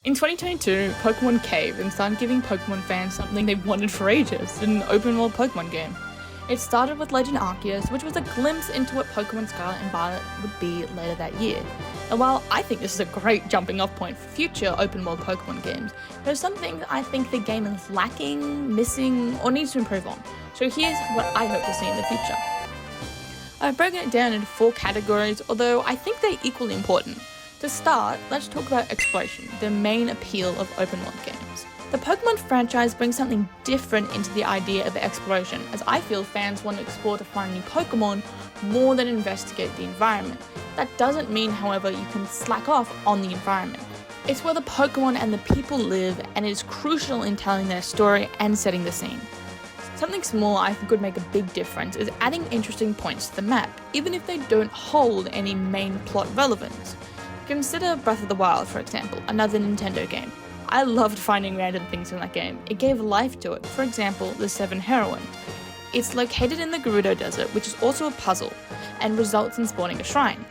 In 2022, Pokemon caved and started giving Pokemon fans something they've wanted for ages, an open-world Pokemon game. It started with Legend Arceus, which was a glimpse into what Pokemon Scarlet and Violet would be later that year. And while I think this is a great jumping off point for future open-world Pokemon games, there's some things I think the game is lacking, missing, or needs to improve on. So here's what I hope to see in the future. I've broken it down into 4 categories, although I think they're equally important. To start, let's talk about exploration, the main appeal of open world games. The Pokemon franchise brings something different into the idea of exploration, as I feel fans want to explore to find new Pokemon more than investigate the environment. That doesn't mean, however, you can slack off on the environment. It's where the Pokemon and the people live, and it is crucial in telling their story and setting the scene. Something small I think would make a big difference is adding interesting points to the map, even if they don't hold any main plot relevance. Consider Breath of the Wild, for example, another Nintendo game. I loved finding random things in that game. It gave life to it. For example, the 7 Heroines. It's located in the Gerudo Desert, which is also a puzzle, and results in spawning a shrine.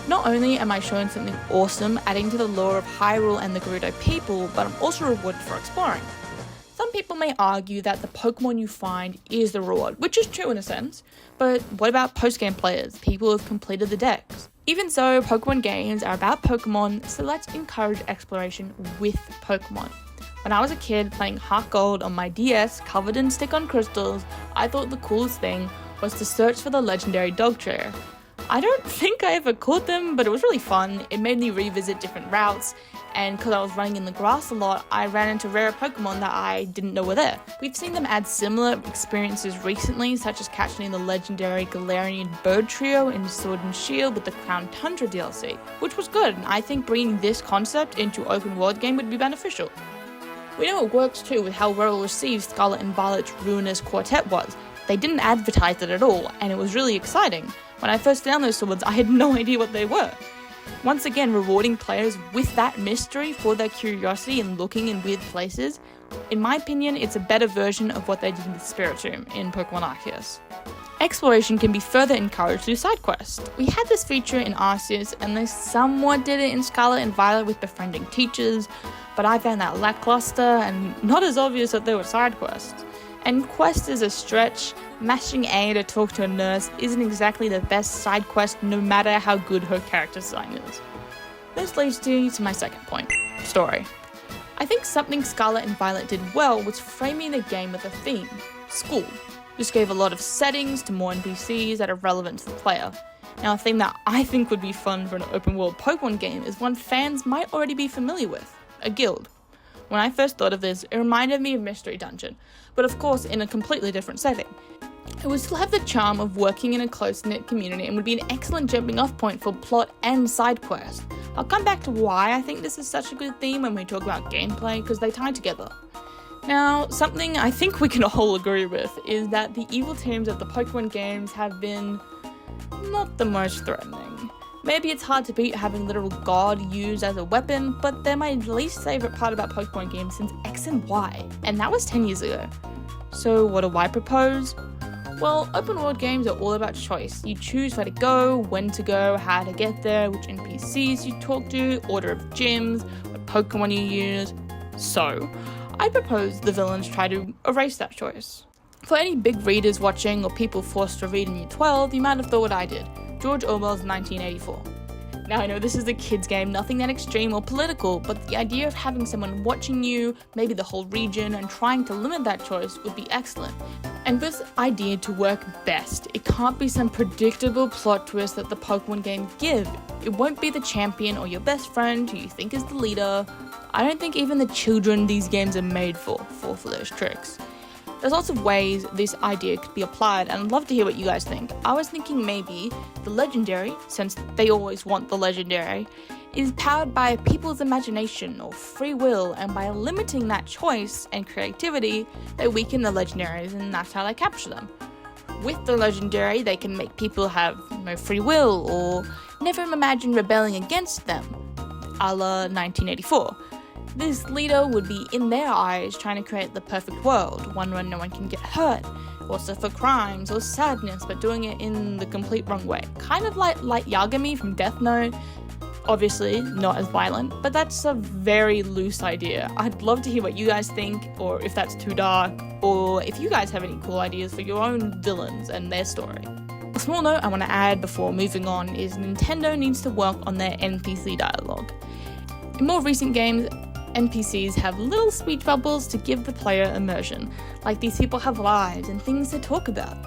Not only am I shown something awesome adding to the lore of Hyrule and the Gerudo people, but I'm also rewarded for exploring. Some people may argue that the Pokemon you find is the reward, which is true in a sense, but what about post-game players, people who have completed the decks? Even so, Pokemon games are about Pokemon, so let's encourage exploration with Pokemon. When I was a kid playing Heart Gold on my DS covered in stick-on crystals, I thought the coolest thing was to search for the legendary Dogtrainer. I don't think I ever caught them, but it was really fun. It made me revisit different routes, and because I was running in the grass a lot, I ran into rare Pokemon that I didn't know were there. We've seen them add similar experiences recently, such as catching the legendary Galarian bird trio in Sword and Shield with the Crown Tundra DLC, which was good, and I think bringing this concept into open world game would be beneficial. We know it works too with how well received Scarlet and Violet's Ruinous Quartet was. They didn't advertise it at all, and it was really exciting. When I first found those swords, I had no idea what they were. Once again, rewarding players with that mystery for their curiosity and looking in weird places, in my opinion, it's a better version of what they did with Spiritomb in Pokemon Arceus. Exploration can be further encouraged through side quests. We had this feature in Arceus, and they somewhat did it in Scarlet and Violet with befriending teachers, but I found that lackluster and not as obvious that they were side quests. And quest is a stretch. Mashing A to talk to a nurse isn't exactly the best side quest, no matter how good her character design is. This leads me to my second point, story. I think something Scarlet and Violet did well was framing the game with a theme, school. This gave a lot of settings to more NPCs that are relevant to the player. Now, a theme that I think would be fun for an open world Pokemon game is one fans might already be familiar with, a guild. When I first thought of this, it reminded me of Mystery Dungeon, but of course in a completely different setting. It would still have the charm of working in a close-knit community and would be an excellent jumping off point for plot and side quests. I'll come back to why I think this is such a good theme when we talk about gameplay, because they tie together. Now, something I think we can all agree with is that the evil teams of the Pokemon games have been not the most threatening. Maybe it's hard to beat having literal God used as a weapon, but they're my least favourite part about Pokemon games since X and Y, and that was 10 years ago. So what do I propose? Well, open world games are all about choice. You choose where to go, when to go, how to get there, which NPCs you talk to, order of gyms, what Pokemon you use. So, I propose the villains try to erase that choice. For any big readers watching or people forced to read in year 12, you might have thought what I did. George Orwell's 1984. Now I know this is a kid's game, nothing that extreme or political, but the idea of having someone watching you, maybe the whole region, and trying to limit that choice would be excellent. And for this idea to work best, it can't be some predictable plot twist that the Pokemon games give. It won't be the champion or your best friend who you think is the leader. I don't think even the children these games are made for fall for those tricks. There's lots of ways this idea could be applied, and I'd love to hear what you guys think. I was thinking maybe the legendary, since they always want the legendary, is powered by people's imagination or free will, and by limiting that choice and creativity, they weaken the legendaries, and that's how they capture them. With the legendary, they can make people have no free will, or never imagine rebelling against them, a la 1984. This leader would be, in their eyes, trying to create the perfect world, one where no one can get hurt, or suffer crimes or sadness, but doing it in the complete wrong way. Kind of like Yagami from Death Note. Obviously, not as violent, but that's a very loose idea. I'd love to hear what you guys think, or if that's too dark, or if you guys have any cool ideas for your own villains and their story. A small note I want to add before moving on is Nintendo needs to work on their NPC dialogue. In more recent games, NPCs have little speech bubbles to give the player immersion, like these people have lives and things to talk about.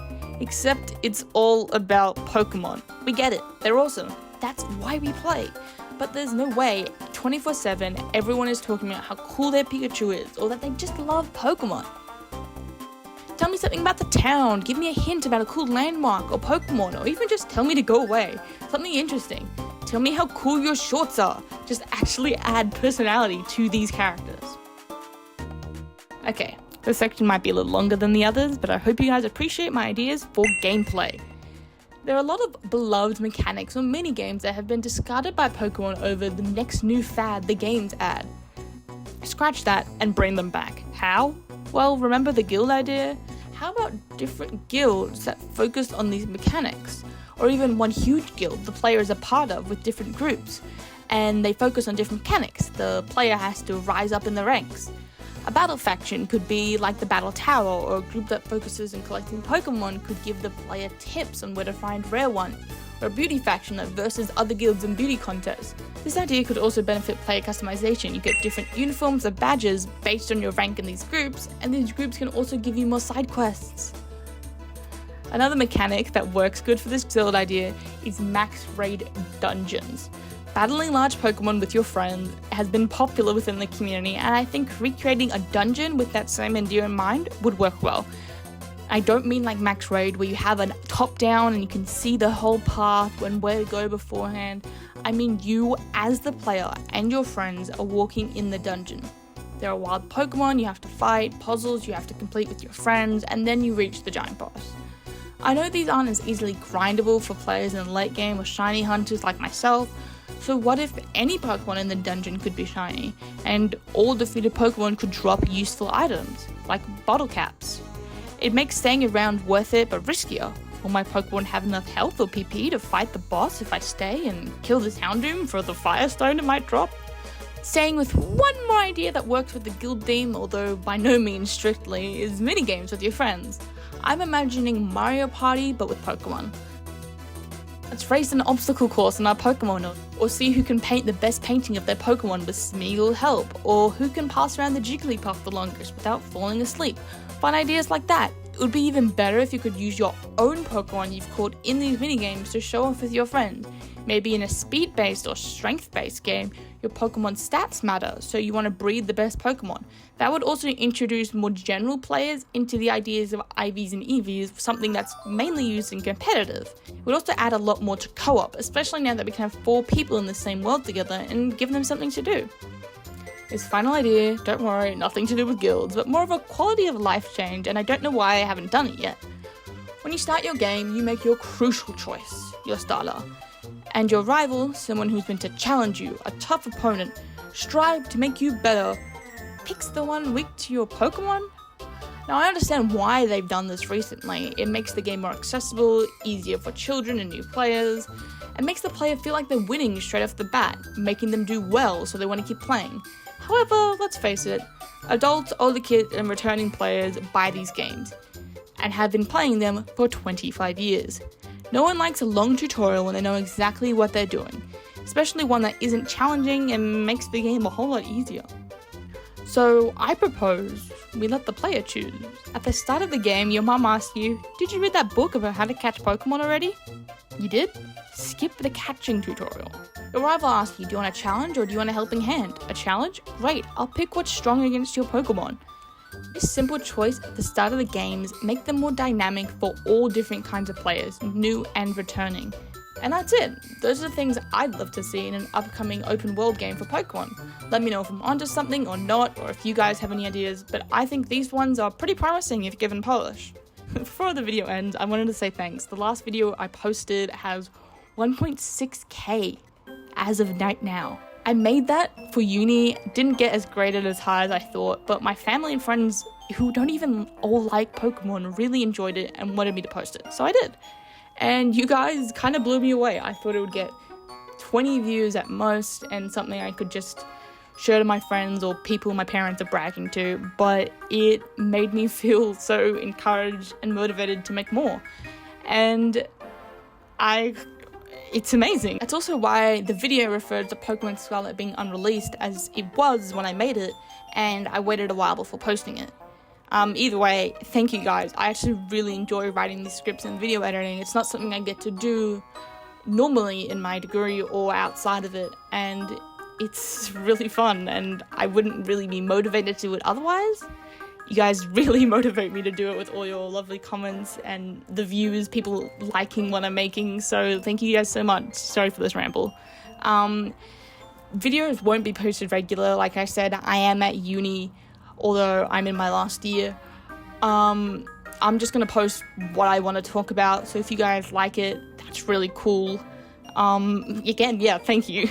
Except it's all about Pokemon. We get it, they're awesome. That's why we play. But there's no way 24/7 everyone is talking about how cool their Pikachu is or that they just love Pokemon. Tell me something about the town, give me a hint about a cool landmark or Pokemon, or even just tell me to go away. Something interesting. Tell me how cool your shorts are. Just actually add personality to these characters. Okay, this section might be a little longer than the others, but I hope you guys appreciate my ideas for gameplay. There are a lot of beloved mechanics or mini-games that have been discarded by Pokemon over the next new fad the games add. Scratch that and bring them back. How? Well, remember the guild idea? How about different guilds that focus on these mechanics? Or even one huge guild the player is a part of with different groups, and they focus on different mechanics. The player has to rise up in the ranks. A battle faction could be like the Battle Tower, or a group that focuses on collecting Pokemon could give the player tips on where to find rare ones, or a beauty faction that versus other guilds in beauty contests. This idea could also benefit player customization. You get different uniforms or badges based on your rank in these groups, and these groups can also give you more side quests. Another mechanic that works good for this Zelda idea is max raid dungeons. Battling large Pokemon with your friends has been popular within the community, and I think recreating a dungeon with that same idea in mind would work well. I don't mean like max raid where you have a top down and you can see the whole path and where to go beforehand. I mean you as the player and your friends are walking in the dungeon. There are wild Pokemon you have to fight, puzzles you have to complete with your friends, and then you reach the giant boss. I know these aren't as easily grindable for players in the late game or shiny hunters like myself, so what if any Pokemon in the dungeon could be shiny, and all defeated Pokemon could drop useful items, like bottle caps? It makes staying around worth it but riskier. Will my Pokemon have enough health or PP to fight the boss if I stay and kill this Houndoom for the Firestone it might drop? Staying with one more idea that works with the guild theme, although by no means strictly, is minigames with your friends. I'm imagining Mario Party but with Pokemon. Let's race an obstacle course in our Pokemon, or see who can paint the best painting of their Pokemon with Smeagol help, or who can pass around the Jigglypuff the longest without falling asleep. Fun ideas like that. It would be even better if you could use your own Pokemon you've caught in these minigames to show off with your friends. Maybe in a speed-based or strength-based game, your Pokemon stats matter, so you want to breed the best Pokemon. That would also introduce more general players into the ideas of IVs and EVs, something that's mainly used in competitive. It would also add a lot more to co-op, especially now that we can have 4 people in the same world together and give them something to do. This final idea, don't worry, nothing to do with guilds, but more of a quality of life change, and I don't know why I haven't done it yet. When you start your game, you make your crucial choice, your starter. And your rival, someone who's meant to challenge you, a tough opponent, strive to make you better, picks the one weak to your Pokemon? Now I understand why they've done this recently. It makes the game more accessible, easier for children and new players, and makes the player feel like they're winning straight off the bat, making them do well so they want to keep playing. However, let's face it, adults, older kids, and returning players buy these games, and have been playing them for 25 years. No one likes a long tutorial when they know exactly what they're doing, especially one that isn't challenging and makes the game a whole lot easier. So I propose we let the player choose. At the start of the game, your mum asks you, "Did you read that book about how to catch Pokemon already?" You did? Skip the catching tutorial. Your rival asks you, "Do you want a challenge or do you want a helping hand?" A challenge? Great, I'll pick what's strong against your Pokemon. This simple choice at the start of the games make them more dynamic for all different kinds of players, new and returning. And that's it. Those are the things I'd love to see in an upcoming open world game for Pokemon. Let me know if I'm onto something or not, or if you guys have any ideas, but I think these ones are pretty promising if given polish. Before the video ends, I wanted to say thanks. The last video I posted has 1.6k as of right now. I made that for uni, didn't get as graded as high as I thought, but my family and friends who don't even all like Pokemon really enjoyed it and wanted me to post it, so I did. And you guys kind of blew me away. I thought it would get 20 views at most, and something I could just show to my friends or people my parents are bragging to, but it made me feel so encouraged and motivated to make more. And it's amazing. That's also why the video referred to Pokemon Scarlet being unreleased, as it was when I made it, and I waited a while before posting it. Either way, thank you guys. I actually really enjoy writing these scripts and video editing. It's not something I get to do normally in my degree or outside of it, and it's really fun, and I wouldn't really be motivated to do it otherwise. You guys really motivate me to do it with all your lovely comments and the views, people liking what I'm making, so thank you guys so much. Sorry for this ramble. Videos won't be posted regular. Like I said, I am at uni, although I'm in my last year. I'm just gonna post what I want to talk about, so if you guys like it, that's really cool. Again, yeah, thank you.